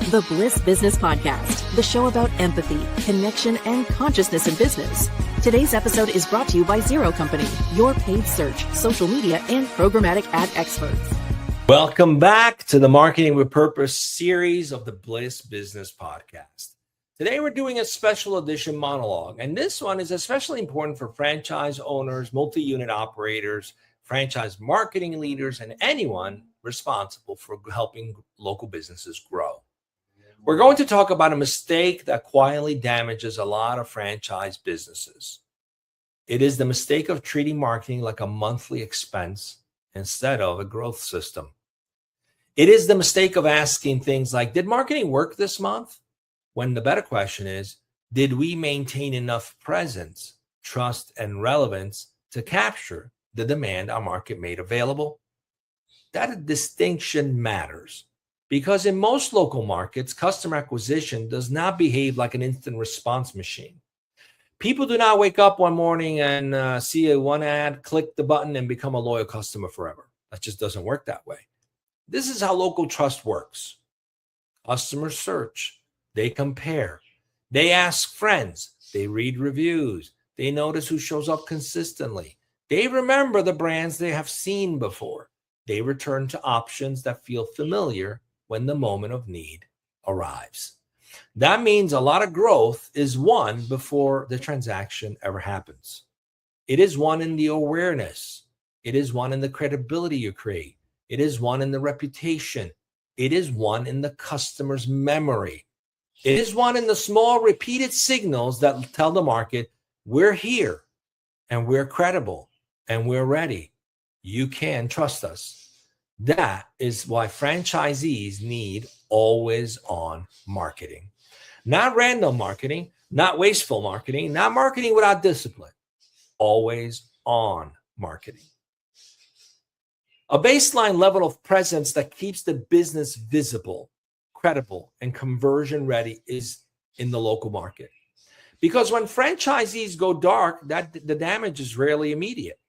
The Bliss Business Podcast, the show about empathy, connection, and consciousness in business. Today's episode is brought to you by Zero Company, your paid search, social media, and programmatic ad experts. Welcome back to the Marketing with Purpose series of the Bliss Business Podcast. Today we're doing a special edition monologue, and this one is especially important for franchise owners, multi-unit operators, franchise marketing leaders, and anyone responsible for helping local businesses grow. We're going to talk about a mistake that quietly damages a lot of franchise businesses. It is the mistake of treating marketing like a monthly expense instead of a growth system. It is the mistake of asking things like, did marketing work this month? When the better question is, did we maintain enough presence, trust, and relevance to capture the demand our market made available? That distinction matters because in most local markets, customer acquisition does not behave like an instant response machine. People do not wake up one morning and see one ad, click the button, and become a loyal customer forever. That just doesn't work that way. This is how local trust works. Customers search, they compare, they ask friends, they read reviews, they notice who shows up consistently. They remember the brands they have seen before. They return to options that feel familiar when the moment of need arrives. That means a lot of growth is won before the transaction ever happens. It is won in the awareness. It is won in the credibility you create. It is won in the reputation. It is won in the customer's memory. It is won in the small repeated signals that tell the market, we're here and we're credible and we're ready. You can trust us. That is why franchisees need always-on marketing. Not random marketing, not wasteful marketing, not marketing without discipline. Always-on marketing. A baseline level of presence that keeps the business visible, credible, and conversion ready is in the local market. Because when franchisees go dark, the damage is rarely immediate.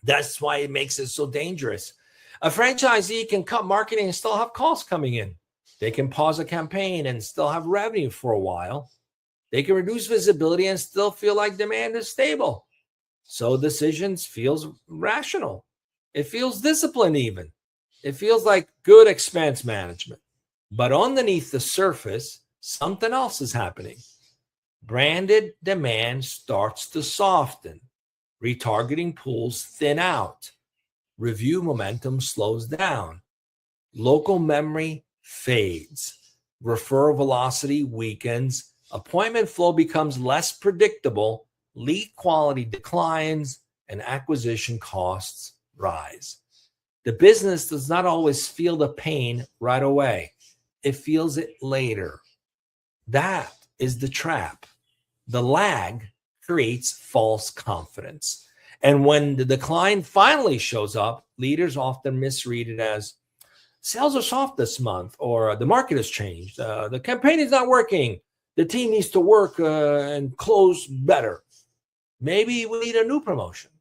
That's why it makes it so dangerous. A franchisee can cut marketing and still have calls coming in. They can pause a campaign and still have revenue for a while. They can reduce visibility and still feel like demand is stable. So decisions feels rational. It feels disciplined even. It feels like good expense management. But underneath the surface, something else is happening. Branded demand starts to soften. Retargeting pools thin out. Review momentum slows down. Local memory fades. Referral velocity weakens. Appointment flow becomes less predictable. Lead quality declines and acquisition costs rise. The business does not always feel the pain right away. It feels it later. That is the trap. The lag creates false confidence. And when the decline finally shows up, leaders often misread it as sales are soft this month, or the market has changed. The campaign is not working. The team needs to work and close better. Maybe we need a new promotion.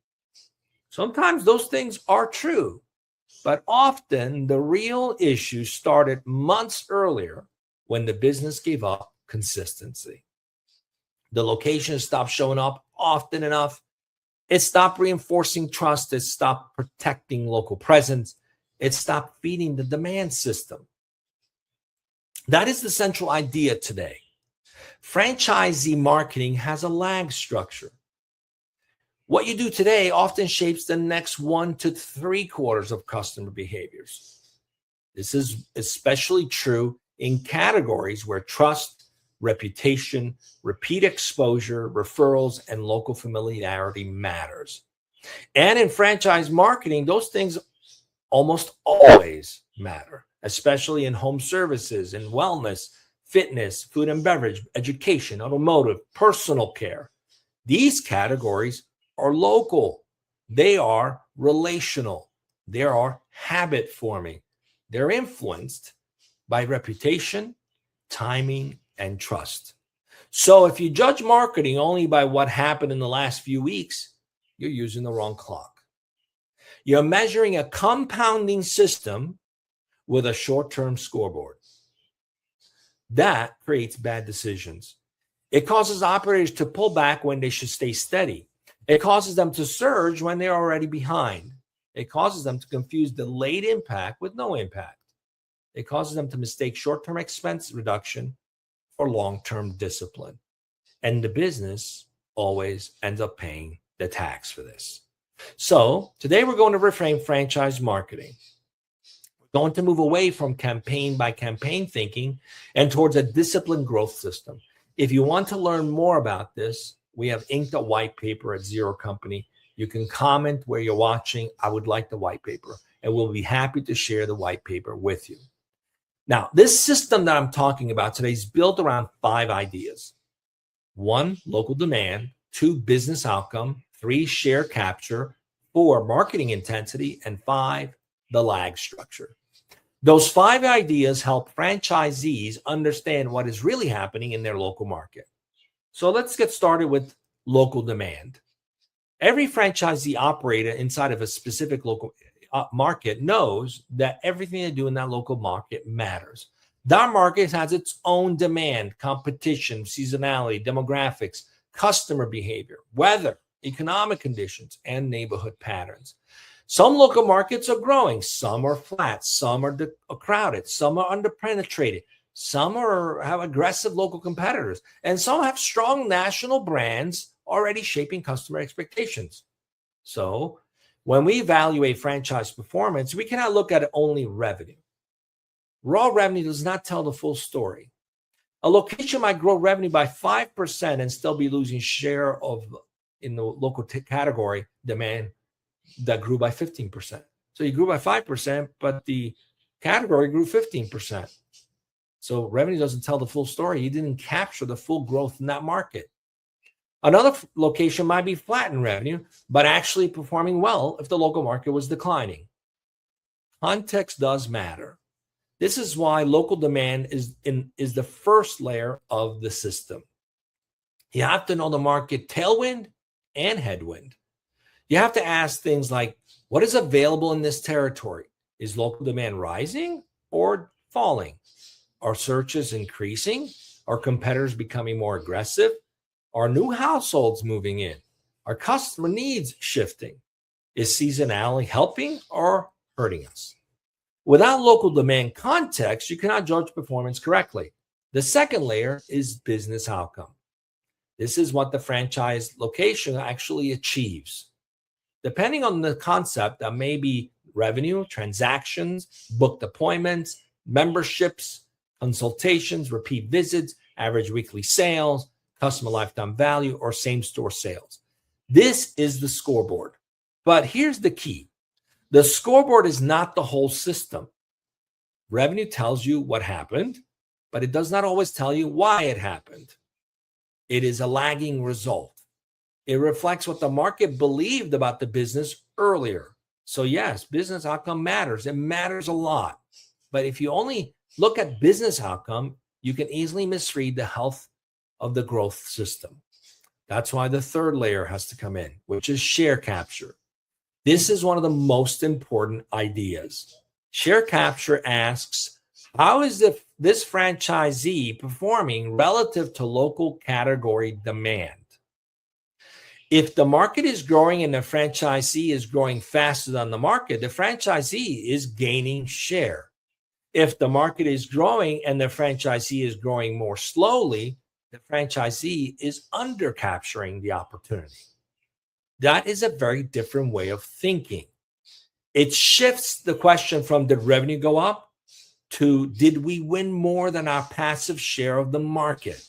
Sometimes those things are true, but often the real issue started months earlier when the business gave up consistency. The location stopped showing up often enough. It stopped reinforcing trust. It stopped protecting local presence. It stopped feeding the demand system. That is the central idea today. Franchisee marketing has a lag structure. What you do today often shapes the next 1 to 3 quarters of customer behaviors. This is especially true in categories where trust, reputation, repeat exposure, referrals, and local familiarity matters. And in franchise marketing, those things almost always matter, especially in home services, in wellness, fitness, food and beverage, education, automotive, personal care. These categories are local. They are relational. They are habit forming. They're influenced by reputation, timing, and trust. So if you judge marketing only by what happened in the last few weeks, you're using the wrong clock. You're measuring a compounding system with a short-term scoreboard. That creates bad decisions. It causes operators to pull back when they should stay steady. It causes them to surge when they're already behind. It causes them to confuse delayed impact with no impact. It causes them to mistake short-term expense reduction for long-term discipline. And the business always ends up paying the tax for this. So today we're going to reframe franchise marketing. We're going to move away from campaign by campaign thinking and towards a disciplined growth system. If you want to learn more about this, we have inked a white paper at Zero Company. You can comment where you're watching. I would like the white paper, and we'll be happy to share the white paper with you. Now, this system that I'm talking about today is built around 5 ideas. 1, local demand. 2, business outcome. 3, share capture. 4, marketing intensity. And 5, the lag structure. Those 5 ideas help franchisees understand what is really happening in their local market. So let's get started with local demand. Every franchisee operator inside of a specific local market knows that everything they do in that local market matters. That market has its own demand, competition, seasonality, demographics, customer behavior, weather, economic conditions, and neighborhood patterns. Some local markets are growing, some are flat, some are crowded, some are underpenetrated, some have aggressive local competitors, and some have strong national brands already shaping customer expectations. So when we evaluate franchise performance, we cannot look at only revenue. Raw revenue does not tell the full story. A location might grow revenue by 5% and still be losing share in the local category demand that grew by 15%. So you grew by 5%, but the category grew 15%. So revenue doesn't tell the full story. You didn't capture the full growth in that market. Another location might be flat in revenue, but actually performing well if the local market was declining. Context does matter. This is why local demand is the first layer of the system. You have to know the market tailwind and headwind. You have to ask things like, what is available in this territory? Is local demand rising or falling? Are searches increasing? Are competitors becoming more aggressive? Are new households moving in? Are customer needs shifting? Is seasonality helping or hurting us? Without local demand context, you cannot judge performance correctly. The second layer is business outcome. This is what the franchise location actually achieves. Depending on the concept, that may be revenue, transactions, booked appointments, memberships, consultations, repeat visits, average weekly sales, customer lifetime value, or same-store sales. This is the scoreboard. But here's the key. The scoreboard is not the whole system. Revenue tells you what happened, but it does not always tell you why it happened. It is a lagging result. It reflects what the market believed about the business earlier. So yes, business outcome matters. It matters a lot. But if you only look at business outcome, you can easily misread the health of the growth system. That's why the third layer has to come in, which is share capture. This is one of the most important ideas. Share capture asks, how is this franchisee performing relative to local category demand? If the market is growing and the franchisee is growing faster than the market, the franchisee is gaining share. If the market is growing and the franchisee is growing more slowly, the franchisee is under capturing the opportunity. That is a very different way of thinking. It shifts the question from did revenue go up to did we win more than our passive share of the market?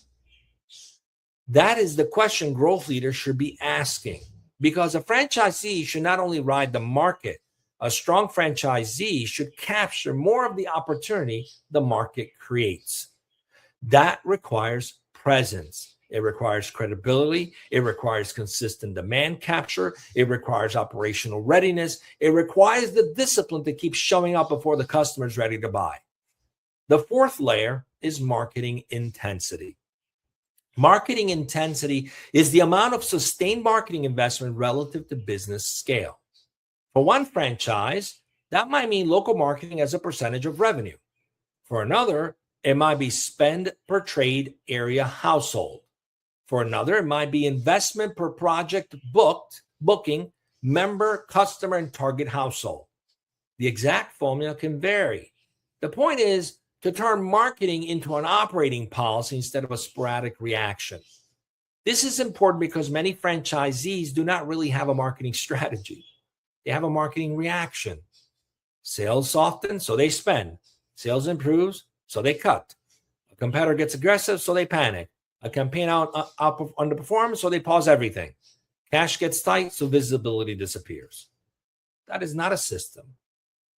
That is the question growth leaders should be asking, because a franchisee should not only ride the market, a strong franchisee should capture more of the opportunity the market creates. That requires presence. It requires credibility. It requires consistent demand capture. It requires operational readiness. It requires the discipline to keep showing up before the customer is ready to buy. The fourth layer is marketing intensity. Marketing intensity is the amount of sustained marketing investment relative to business scale. For one franchise, that might mean local marketing as a percentage of revenue. For another, It might be spend per trade area household. For another, it might be investment per project booking, member, customer, and target household. The exact formula can vary. The point is to turn marketing into an operating policy instead of a sporadic reaction. This is important because many franchisees do not really have a marketing strategy. They have a marketing reaction. Sales soften, so they spend. Sales improves, so they cut. A competitor gets aggressive, so they panic. A campaign underperforms, so they pause everything. Cash gets tight, so visibility disappears. That is not a system.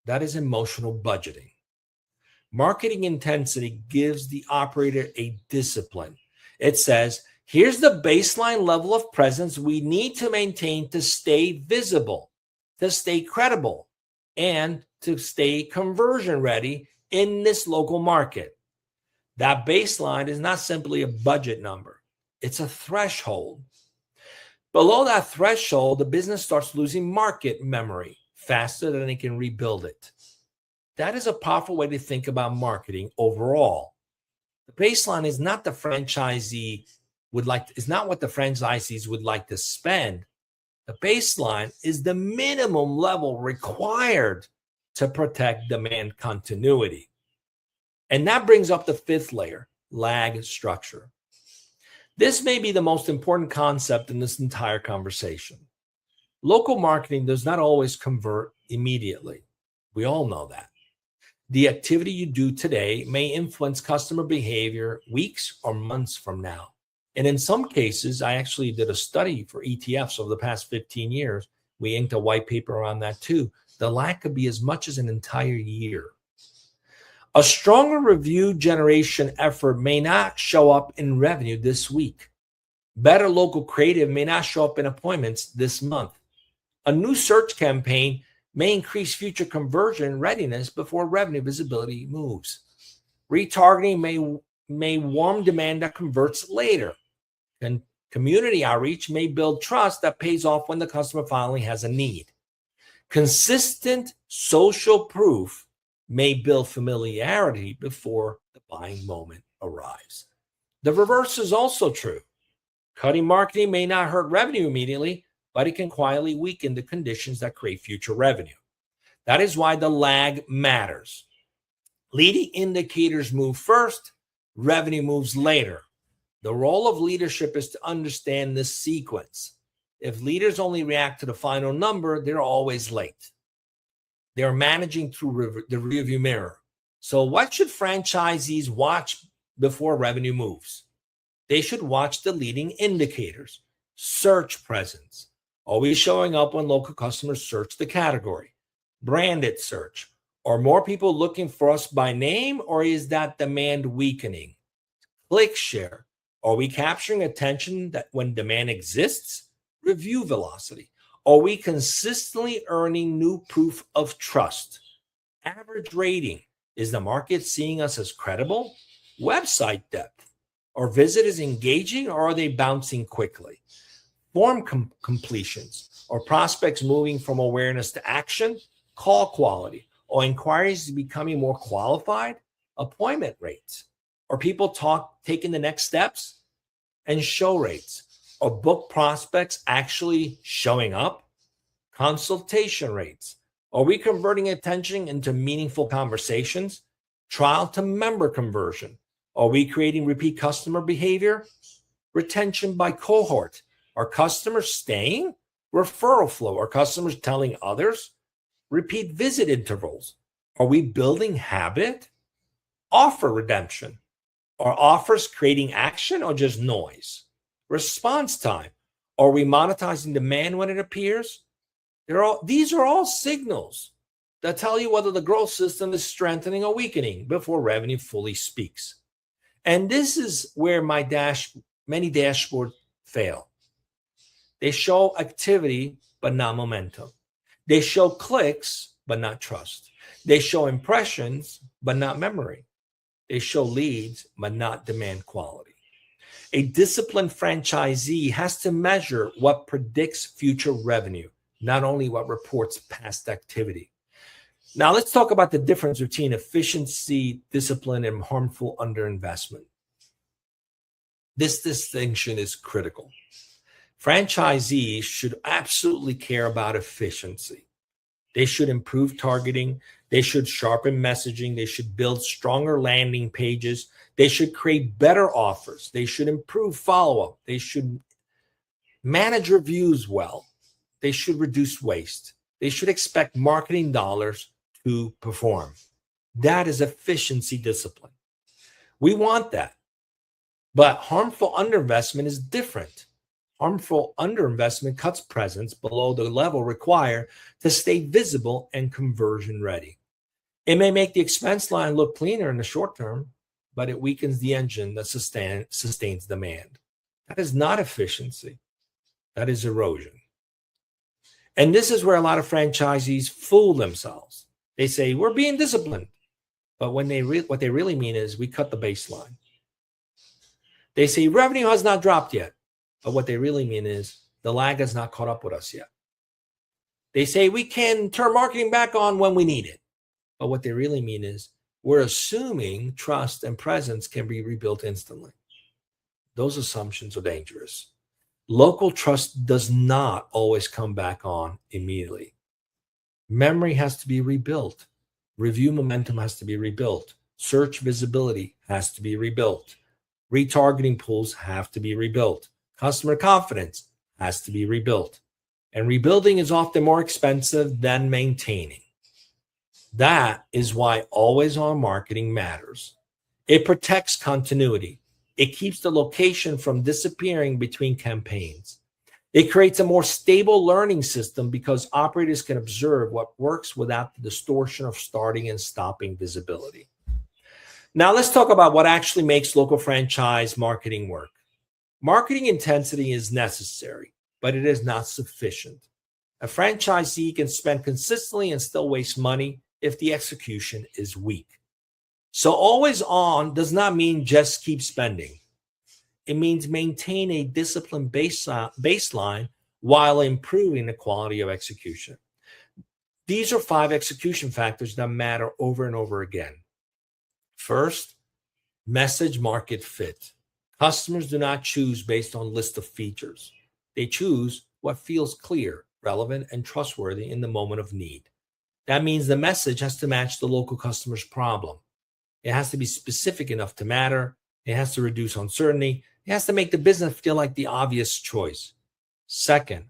That is emotional budgeting. Marketing intensity gives the operator a discipline. It says, here's the baseline level of presence we need to maintain to stay visible, to stay credible, and to stay conversion ready in this local market. That baseline is not simply a budget number. It's a threshold. Below that threshold, the business starts losing market memory faster than it can rebuild it. That is a powerful way to think about marketing overall. The baseline is not the franchisee is not what the franchisees would like to spend. The baseline is the minimum level required to protect demand continuity. And that brings up the fifth layer, lag structure. This may be the most important concept in this entire conversation. Local marketing does not always convert immediately. We all know that. The activity you do today may influence customer behavior weeks or months from now. And in some cases, I actually did a study for ETFs over the past 15 years. We inked a white paper on that too. The lag could be as much as an entire year. A stronger review generation effort may not show up in revenue this week. Better local creative may not show up in appointments this month. A new search campaign may increase future conversion readiness before revenue visibility moves. Retargeting may warm demand that converts later. And community outreach may build trust that pays off when the customer finally has a need. Consistent social proof may build familiarity before the buying moment arrives. The reverse is also true. Cutting marketing may not hurt revenue immediately, but it can quietly weaken the conditions that create future revenue. That is why the lag matters. Leading indicators move first, revenue moves later. The role of leadership is to understand this sequence. If leaders only react to the final number, they're always late. They're managing through the rearview mirror. So what should franchisees watch before revenue moves? They should watch the leading indicators. Search presence. Are we showing up when local customers search the category? Branded search. Are more people looking for us by name, or is that demand weakening? Click share. Are we capturing attention that when demand exists? Review velocity. Are we consistently earning new proof of trust? Average rating. Is the market seeing us as credible? Website depth. Are visitors engaging, or are they bouncing quickly? Form completions. Are prospects moving from awareness to action? Call quality. Are inquiries becoming more qualified? Appointment rates. Are people taking the next steps? And show rates. Are book prospects actually showing up? Consultation rates. Are we converting attention into meaningful conversations? Trial to member conversion. Are we creating repeat customer behavior? Retention by cohort. Are customers staying? Referral flow. Are customers telling others? Repeat visit intervals. Are we building habit? Offer redemption. Are offers creating action or just noise? Response time. Are we monetizing demand when it appears? These are all signals that tell you whether the growth system is strengthening or weakening before revenue fully speaks. And this is where many dashboards fail. They show activity, but not momentum. They show clicks, but not trust. They show impressions, but not memory. They show leads, but not demand quality. A disciplined franchisee has to measure what predicts future revenue, not only what reports past activity. Now, let's talk about the difference between efficiency, discipline, and harmful underinvestment. This distinction is critical. Franchisees should absolutely care about efficiency. They should improve targeting. They should sharpen messaging. They should build stronger landing pages. They should create better offers. They should improve follow-up. They should manage reviews well. They should reduce waste. They should expect marketing dollars to perform. That is efficiency discipline. We want that. But harmful underinvestment is different. Harmful underinvestment cuts presence below the level required to stay visible and conversion ready. It may make the expense line look cleaner in the short term, but it weakens the engine that sustains demand. That is not efficiency. That is erosion. And this is where a lot of franchisees fool themselves. They say, we're being disciplined. But what they really mean is we cut the baseline. They say revenue has not dropped yet. But what they really mean is the lag has not caught up with us yet. They say we can turn marketing back on when we need it. But what they really mean is we're assuming trust and presence can be rebuilt instantly. Those assumptions are dangerous. Local trust does not always come back on immediately. Memory has to be rebuilt. Review momentum has to be rebuilt. Search visibility has to be rebuilt. Retargeting pools have to be rebuilt. Customer confidence has to be rebuilt. And rebuilding is often more expensive than maintaining. That is why always-on marketing matters. It protects continuity. It keeps the location from disappearing between campaigns. It creates a more stable learning system because operators can observe what works without the distortion of starting and stopping visibility. Now let's talk about what actually makes local franchise marketing work. Marketing intensity is necessary, but it is not sufficient. A franchisee can spend consistently and still waste money if the execution is weak. So always on does not mean just keep spending. It means maintain a disciplined baseline while improving the quality of execution. These are 5 execution factors that matter over and over again. First, message market fit. Customers do not choose based on list of features. They choose what feels clear, relevant, and trustworthy in the moment of need. That means the message has to match the local customer's problem. It has to be specific enough to matter. It has to reduce uncertainty. It has to make the business feel like the obvious choice. Second,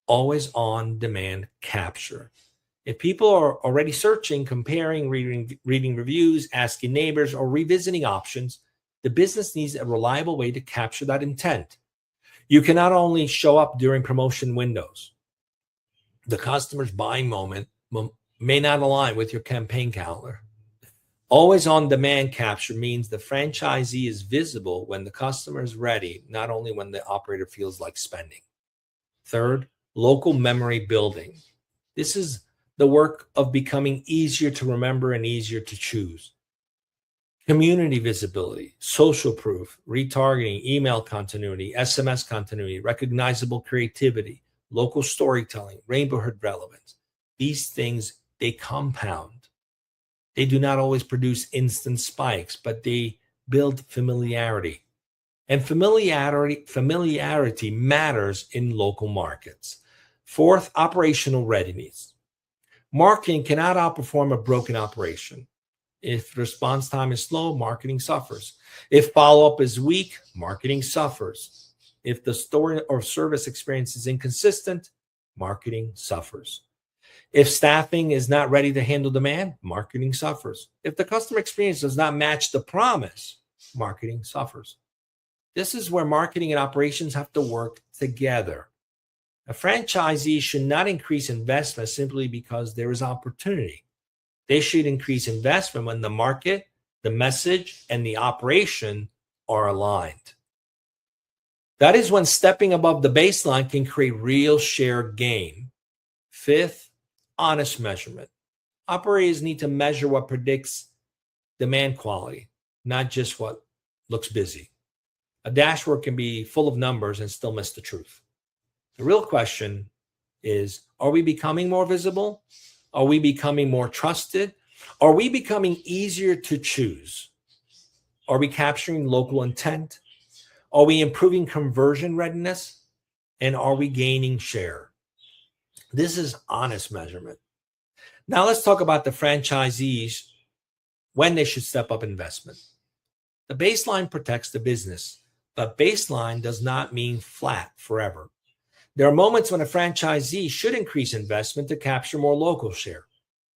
always on demand capture. If people are already searching, comparing, reading reviews, asking neighbors, or revisiting options, the business needs a reliable way to capture that intent. You can not only show up during promotion windows. The customer's buying moment may not align with your campaign calendar. Always on demand capture means the franchisee is visible when the customer is ready, not only when the operator feels like spending. Third, local memory building. This is the work of becoming easier to remember and easier to choose. Community visibility, social proof, retargeting, email continuity, SMS continuity, recognizable creativity, local storytelling, neighborhood relevance. These things, they compound. They do not always produce instant spikes, but they build familiarity. And familiarity matters in local markets. Fourth, operational readiness. Marketing cannot outperform a broken operation. If response time is slow, marketing suffers. If follow-up is weak, marketing suffers. If the store or service experience is inconsistent, marketing suffers. If staffing is not ready to handle demand, marketing suffers. If the customer experience does not match the promise, marketing suffers. This is where marketing and operations have to work together. A franchisee should not increase investment simply because there is opportunity. They should increase investment when the market, the message, and the operation are aligned. That is when stepping above the baseline can create real share gain. Fifth, honest measurement. Operators need to measure what predicts demand quality, not just what looks busy. A dashboard can be full of numbers and still miss the truth. The real question is, are we becoming more visible? Are we becoming more trusted? Are we becoming easier to choose? Are we capturing local intent? Are we improving conversion readiness? And are we gaining share? This is honest measurement. Now let's talk about the franchisees when they should step up investment. The baseline protects the business, but baseline does not mean flat forever. There are moments when a franchisee should increase investment to capture more local share.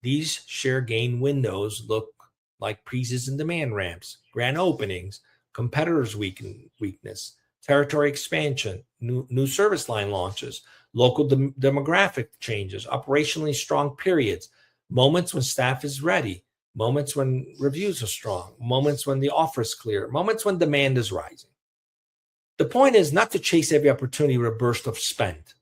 These share gain windows look like pre-season demand ramps, grand openings, competitors' weakness, territory expansion, new service line launches, local demographic changes, operationally strong periods, moments when staff is ready, moments when reviews are strong, moments when the offer is clear, moments when demand is rising. The point is not to chase every opportunity with a burst of spend.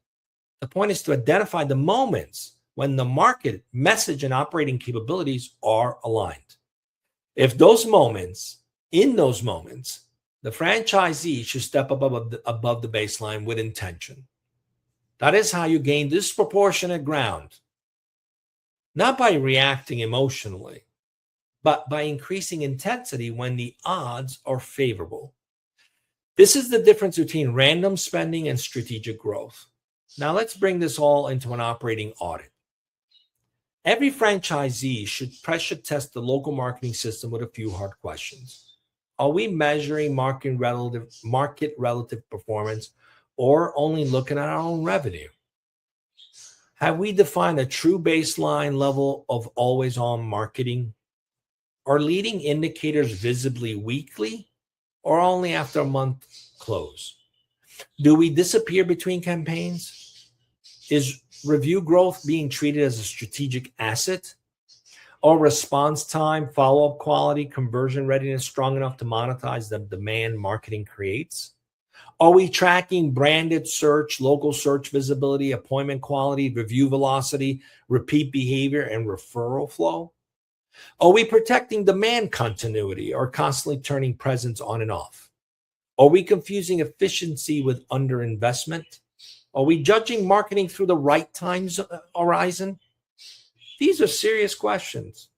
The point is to identify the moments when the market, message, and operating capabilities are aligned. In those moments, the franchisee should step above the baseline with intention. That is how you gain disproportionate ground, not by reacting emotionally, but by increasing intensity when the odds are favorable. This is the difference between random spending and strategic growth. Now let's bring this all into an operating audit. Every franchisee should pressure test the local marketing system with a few hard questions. Are we measuring market relative performance or only looking at our own revenue? Have we defined a true baseline level of always-on marketing? Are leading indicators visibly weekly or only after a month close? Do we disappear between campaigns? Is review growth being treated as a strategic asset? Or response time, follow-up quality, conversion readiness strong enough to monetize the demand marketing creates? Are we tracking branded search, local search visibility, appointment quality, review velocity, repeat behavior, and referral flow? Are we protecting demand continuity or constantly turning presence on and off? Are we confusing efficiency with underinvestment? Are we judging marketing through the right time horizon? These are serious questions,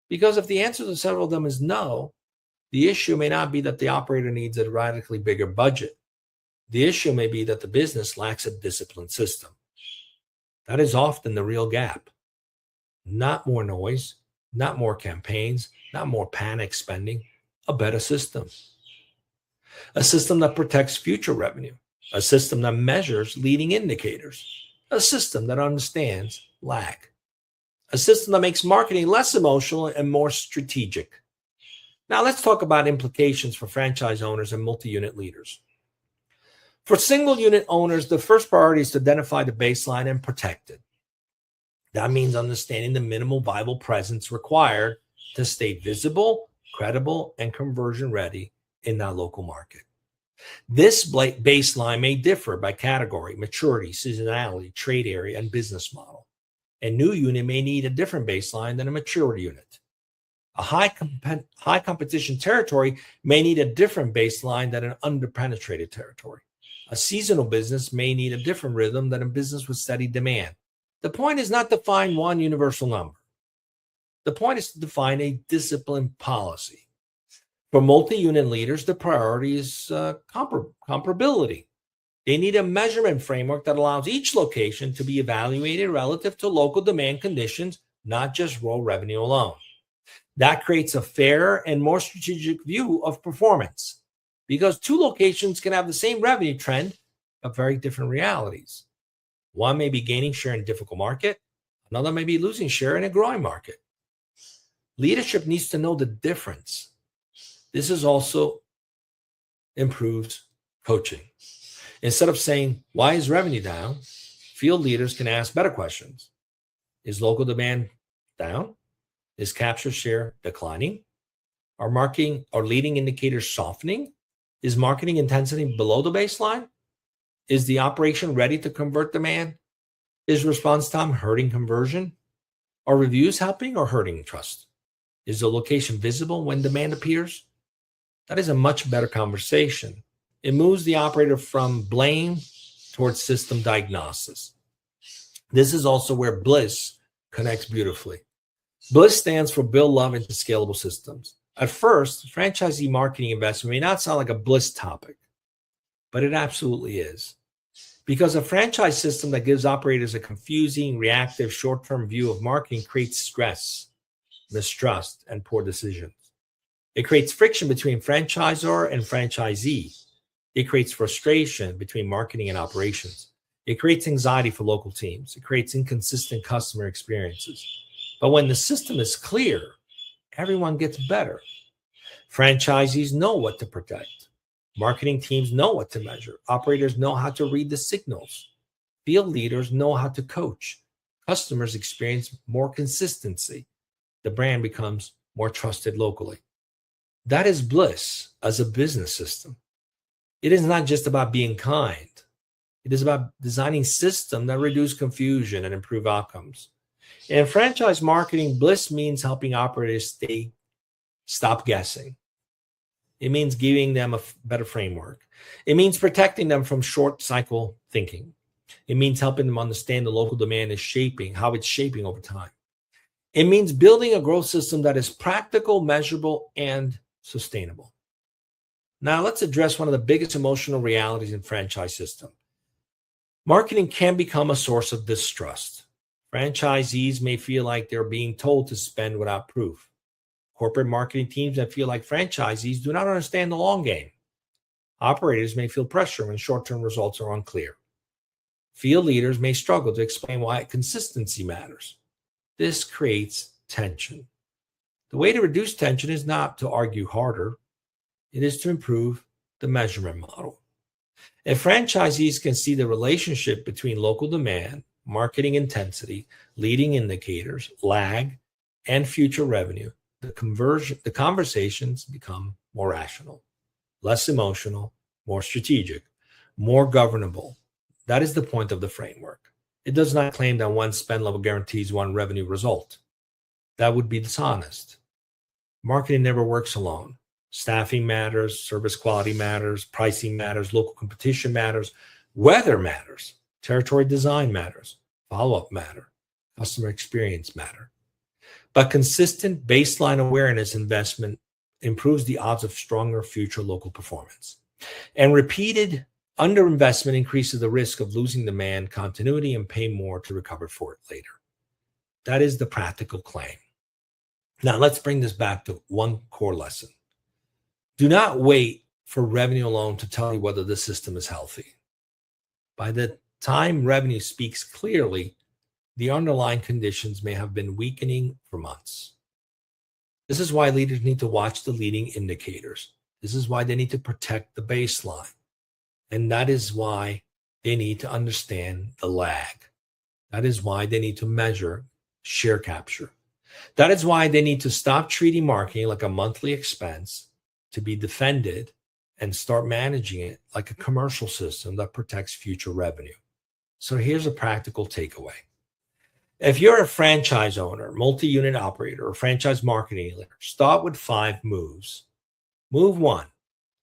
because if the answer to several of them is no, the issue may not be that the operator needs a radically bigger budget. The issue may be that the business lacks a disciplined system. That is often the real gap. Not more noise, not more campaigns, not more panic spending, a better system. A system that protects future revenue, a system that measures leading indicators, a system that understands lag, a system that makes marketing less emotional and more strategic. Now let's talk about implications for franchise owners and multi-unit leaders. For single unit owners, the first priority is to identify the baseline and protect it. That means understanding the minimal viable presence required to stay visible, credible, and conversion ready in that local market. This baseline may differ by category, maturity, seasonality, trade area, and business model. A new unit may need a different baseline than a mature unit. A high competition territory may need a different baseline than an underpenetrated territory. A seasonal business may need a different rhythm than a business with steady demand. The point is not to find one universal number. The point is to define a disciplined policy. For multi-unit leaders, the priority is comparability. They need a measurement framework that allows each location to be evaluated relative to local demand conditions, not just raw revenue alone. That creates a fairer and more strategic view of performance, because two locations can have the same revenue trend, but very different realities. One may be gaining share in a difficult market. Another may be losing share in a growing market. Leadership needs to know the difference. This is also improves coaching. Instead of saying, why is revenue down? Field leaders can ask better questions. Is local demand down? Is capture share declining? Are marketing or leading indicators softening? Is marketing intensity below the baseline? Is the operation ready to convert demand? Is response time hurting conversion? Are reviews helping or hurting trust? Is the location visible when demand appears? That is a much better conversation. It moves the operator from blame towards system diagnosis. This is also where Bliss connects beautifully. Bliss stands for Build Love into Scalable Systems. At first, franchisee marketing investment may not sound like a Bliss topic, but it absolutely is. Because a franchise system that gives operators a confusing, reactive, short-term view of marketing creates stress, mistrust, and poor decisions. It creates friction between franchisor and franchisee. It creates frustration between marketing and operations. It creates anxiety for local teams. It creates inconsistent customer experiences. But when the system is clear, everyone gets better. Franchisees know what to protect. Marketing teams know what to measure. Operators know how to read the signals. Field leaders know how to coach. Customers experience more consistency. The brand becomes more trusted locally. That is Bliss as a business system. It is not just about being kind. It is about designing systems that reduce confusion and improve outcomes. In franchise marketing, Bliss means helping operators stop guessing. It means giving them a better framework. It means protecting them from short cycle thinking. It means helping them understand the local demand is shaping, how it's shaping over time. It means building a growth system that is practical, measurable, and sustainable. Now let's address one of the biggest emotional realities in franchise system. Marketing can become a source of distrust. Franchisees may feel like they're being told to spend without proof. Corporate marketing teams that feel like franchisees do not understand the long game. Operators may feel pressure when short-term results are unclear. Field leaders may struggle to explain why consistency matters. This creates tension. The way to reduce tension is not to argue harder. It is to improve the measurement model. If franchisees can see the relationship between local demand, marketing intensity, leading indicators, lag, and future revenue, the conversations become more rational, less emotional, more strategic, more governable. That is the point of the framework. It does not claim that one spend level guarantees one revenue result. That would be dishonest. Marketing never works alone. Staffing matters, service quality matters, pricing matters, local competition matters, weather matters, territory design matters, follow-up matter, customer experience matter. But consistent baseline awareness investment improves the odds of stronger future local performance. And repeated underinvestment increases the risk of losing demand continuity and pay more to recover for it later. That is the practical claim. Now let's bring this back to one core lesson. Do not wait for revenue alone to tell you whether the system is healthy. By the time revenue speaks clearly, the underlying conditions may have been weakening for months. This is why leaders need to watch the leading indicators. This is why they need to protect the baseline. And that is why they need to understand the lag. That is why they need to measure share capture. That is why they need to stop treating marketing like a monthly expense to be defended and start managing it like a commercial system that protects future revenue. So here's a practical takeaway. If you're a franchise owner, multi-unit operator, or franchise marketing leader, start with 5 moves. Move 1,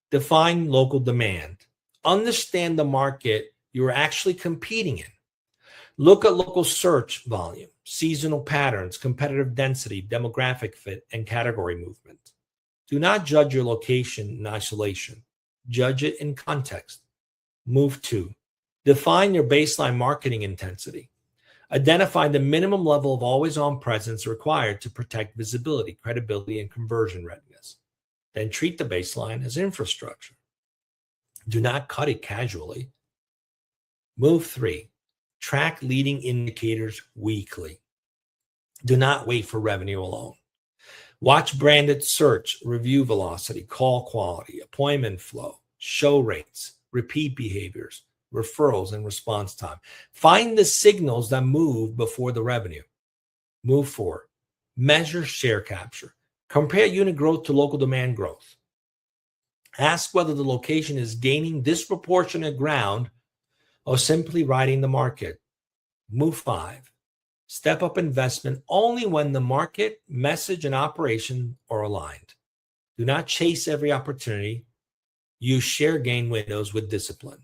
define local demand. Understand the market you're actually competing in. Look at local search volume, seasonal patterns, competitive density, demographic fit, and category movement. Do not judge your location in isolation. Judge it in context. Move 2, define your baseline marketing intensity. Identify the minimum level of always-on presence required to protect visibility, credibility, and conversion readiness. Then treat the baseline as infrastructure. Do not cut it casually. Move 3, track leading indicators weekly. Do not wait for revenue alone. Watch branded search, review velocity, call quality, appointment flow, show rates, repeat behaviors, referrals, and response time. Find the signals that move before the revenue. Move 4, measure share capture. Compare unit growth to local demand growth. Ask whether the location is gaining disproportionate ground or simply riding the market. Move 5, step up investment only when the market, message, and operation are aligned. Do not chase every opportunity. Use share gain windows with discipline.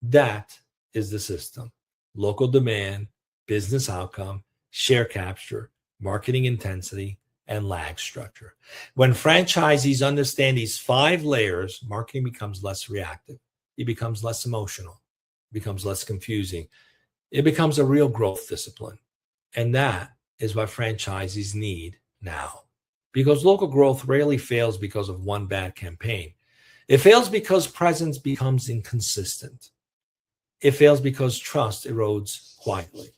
That is the system. Local demand, business outcome, share capture, marketing intensity, and lag structure. When franchisees understand these 5 layers, marketing becomes less reactive. It becomes less emotional. It becomes less confusing. It becomes a real growth discipline. And that is what franchisees need now. Because local growth rarely fails because of one bad campaign. It fails because presence becomes inconsistent. It fails because trust erodes quietly.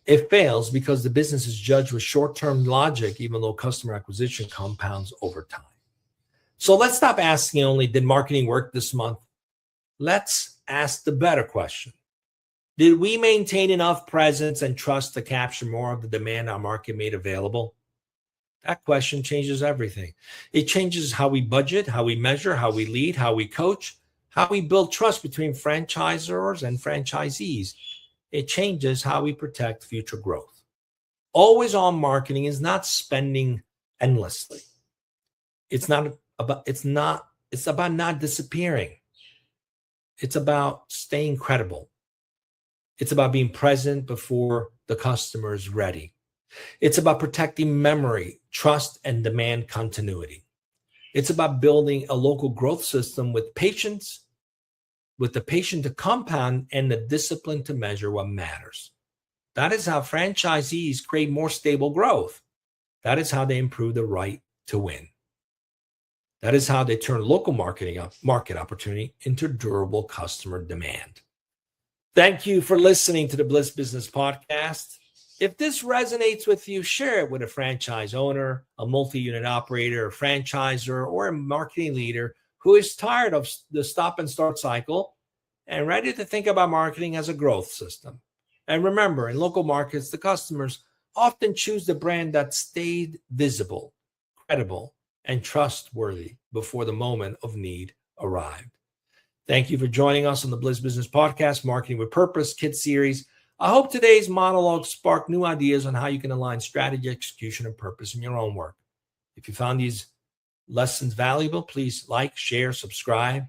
It fails because the business is judged with short-term logic, even though customer acquisition compounds over time. So let's stop asking only, did marketing work this month? Let's ask the better question. Did we maintain enough presence and trust to capture more of the demand our market made available? That question changes everything. It changes how we budget, how we measure, how we lead, how we coach, how we build trust between franchisors and franchisees. It changes how we protect future growth. Always on marketing is not spending endlessly. It's about not disappearing. It's about staying credible. It's about being present before the customer is ready. It's about protecting memory, trust, and demand continuity. It's about building a local growth system with patience, with the patience to compound and the discipline to measure what matters. That is how franchisees create more stable growth. That is how they improve the right to win. That is how they turn local market opportunity into durable customer demand. Thank you for listening to the Bliss Business Podcast. If this resonates with you, share it with a franchise owner, a multi-unit operator, a franchisor, or a marketing leader who is tired of the stop and start cycle and ready to think about marketing as a growth system. And remember, in local markets, the customers often choose the brand that stayed visible, credible, and trustworthy before the moment of need arrived. Thank you for joining us on the Bliss Business Podcast, Marketing with Purpose Kids Series. I hope today's monologue sparked new ideas on how you can align strategy, execution, and purpose in your own work. If you found these lessons valuable, please like, share, subscribe,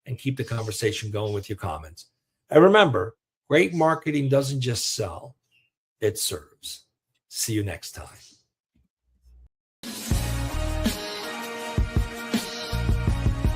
and keep the conversation going with your comments. And remember, great marketing doesn't just sell, it serves. See you next time.